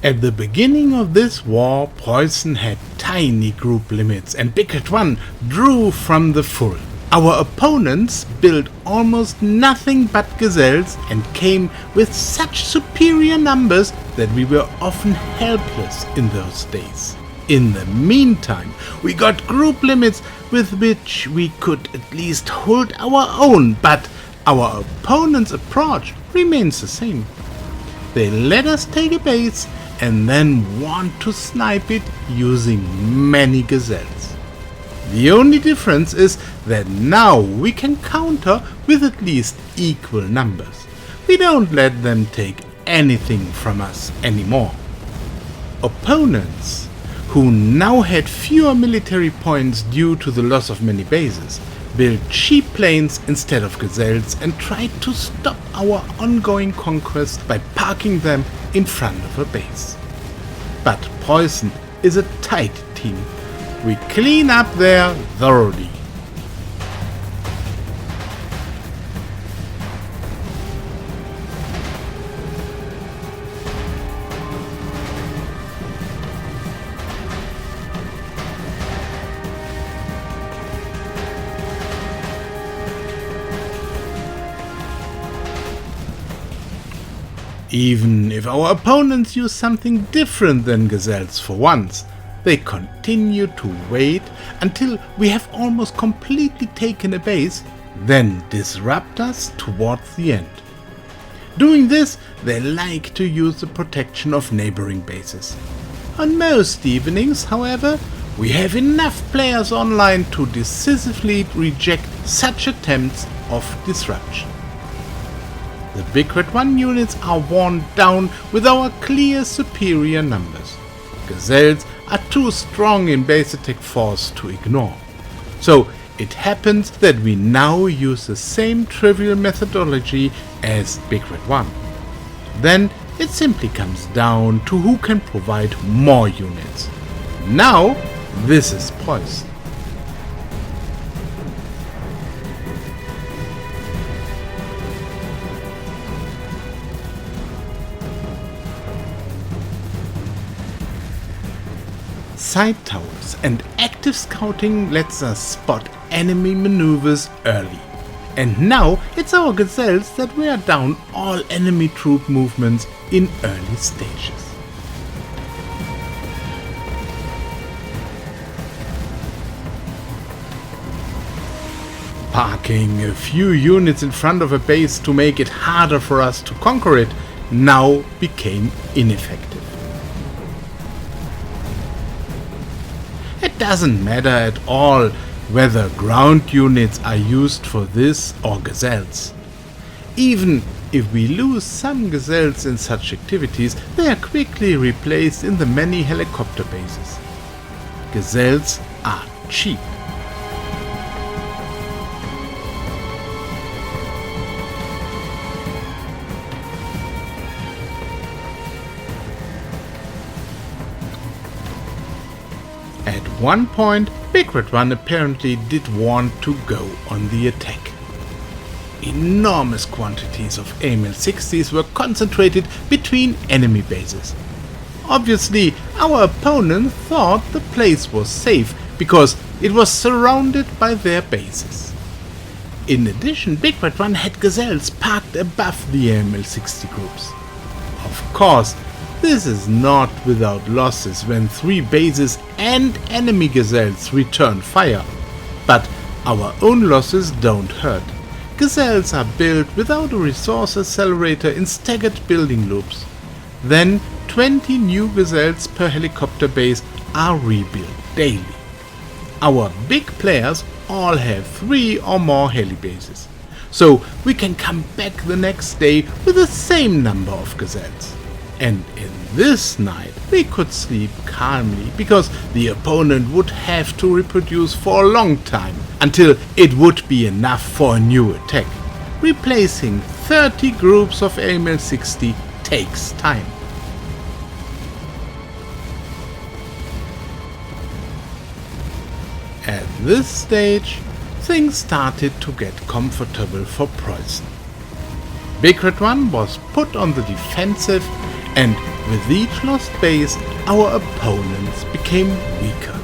At the beginning of this war, PREUSSEN had tiny group limits and BIGREDONE drew from the full. Our opponents built almost nothing but Gazelles and came with such superior numbers that we were often helpless in those days. In the meantime, we got group limits with which we could at least hold our own, but our opponent's approach remains the same. They let us take a base and then want to snipe it using many Gazelles. The only difference is that now we can counter with at least equal numbers. We don't let them take anything from us anymore. Opponents, who now had fewer military points due to the loss of many bases, built cheap planes instead of Gazelles and tried to stop our ongoing conquest by parking them in front of a base. But PREUSSEN is a tight team. We clean up there thoroughly. Even if our opponents use something different than Gazelles for once, they continue to wait until we have almost completely taken a base, then disrupt us towards the end. Doing this, they like to use the protection of neighboring bases. On most evenings, however, we have enough players online to decisively reject such attempts of disruption. The BIGREDONE units are worn down with our clear superior numbers. Gazelles are too strong in base attack force to ignore. So it happens that we now use the same trivial methodology as BIGREDONE. Then it simply comes down to who can provide more units. Now this is PREUSSEN. Side towers and active scouting lets us spot enemy maneuvers early. And now it's our Gazelles that wear down all enemy troop movements in early stages. Parking a few units in front of a base to make it harder for us to conquer it now became ineffective. It doesn't matter at all whether ground units are used for this or Gazelles. Even if we lose some Gazelles in such activities, they are quickly replaced in the many helicopter bases. Gazelles are cheap. At one point, BIGREDONE apparently did want to go on the attack. Enormous quantities of AML-60s were concentrated between enemy bases. Obviously, our opponent thought the place was safe because it was surrounded by their bases. In addition, BIGREDONE had Gazelles parked above the AML-60 groups. Of course, this is not without losses when 3 bases and enemy Gazelles return fire. But our own losses don't hurt. Gazelles are built without a resource accelerator in staggered building loops. Then 20 new Gazelles per helicopter base are rebuilt daily. Our big players all have 3 or more heli bases. So we can come back the next day with the same number of Gazelles. And in this night we could sleep calmly because the opponent would have to reproduce for a long time until it would be enough for a new attack. Replacing 30 groups of AML-60 takes time. At this stage, things started to get comfortable for PREUSSEN. BIGREDONE was put on the defensive and with each lost base our opponents became weaker.